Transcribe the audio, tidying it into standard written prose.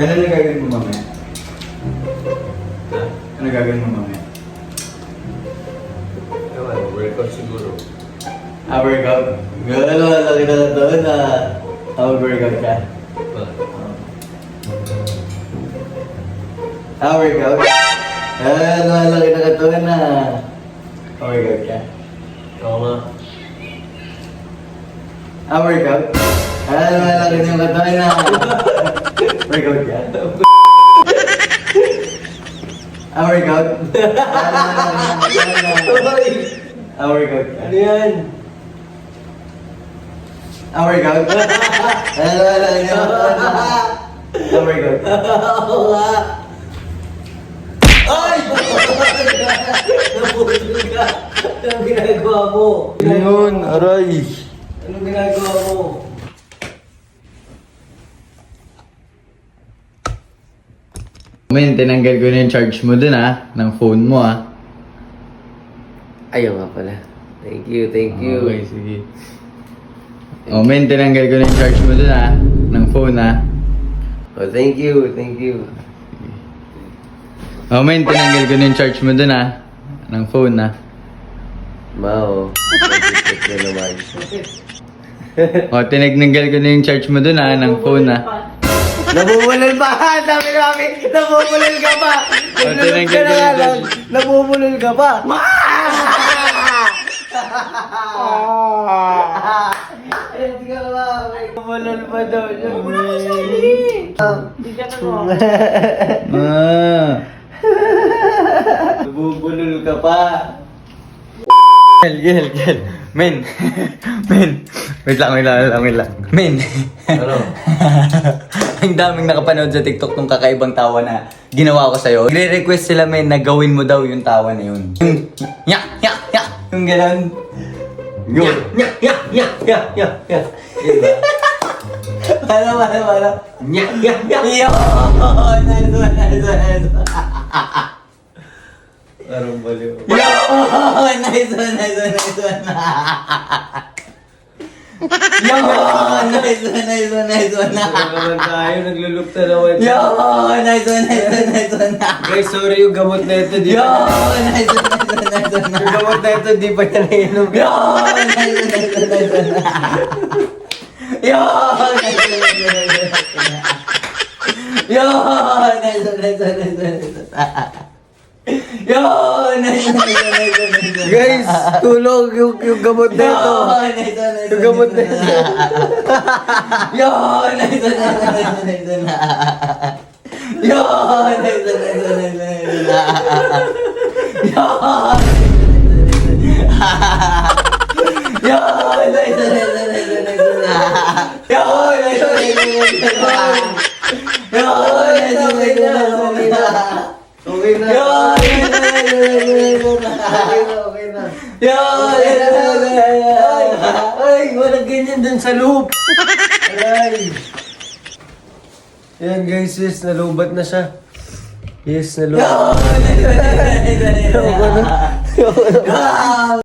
Men, ano gagawin mo mamaya? Ano gagawin mo mamaya? Ewan, workout siguro. Workout? Gano'n, laki na doon na workout ka? Workout? Gano'n, laki na doon na workout ka? Oo nga. Workout? Gano'n, laki na yung katawan na workout ka? Workout? Workout ka? Ano yan? Workout? Gano'n, laki na yung katawan na workout ka? Oo nga. Ay! Nabulol ka. Anong ginagawa mo? Yun, aray. Anong ginagawa mo? Men, tinanggal ko na yung charge mo dun ng phone mo Ayaw nga pala. Thank you, thank you. Okay, sige. Men, tinanggal ko na yung charge mo dun ng phone Oh, thank you, thank you. Men, tinanggal ko na yung charge mo dun ng phone Mao. Nag-check na naman. Tinanggal ko na yung charge mo dun ng phone Nabubulol pa! Sabi namin, nabubulol ka pa! Naglulog ka na nga lang, nabubulol ka pa! Hindi ka ba? Nabubulol pa daw siya. Hindi ka na Nabubulol ka pa! Gel. Men. Wait lang. Men. Ano? Ang daming nakapanood sa TikTok nung kakaibang tawa na ginawa ko sa'yo. Nagre-request sila, men, na gawin mo daw yung tawa na yun. Yung yung gano'n. Yun. Ya. Paano? Ya. Yo! Nice one. Parang baliw. Yo! Nice one. Yo! Nice one. Naman tayo, naglulukta naman. Yo! Nice one. Guys, sorry yung gamot na ito. Di Yo! pa, Nice one. yung gamot na ito, di pa niya nainom. Yo! Nice one. Yo! Yo! Nice one. Yo! Nice one. Guys, tulog yung gamot na ito. Yung gamot na ito. Yo! Nice one. Yo! Nice one. Yo! Yo! Nice one. Okay na. Okay na. Ay, walang ganyan dun sa loop. Ay. Yan guys, yes, nalubat na siya. Yes, nalubat. Yo!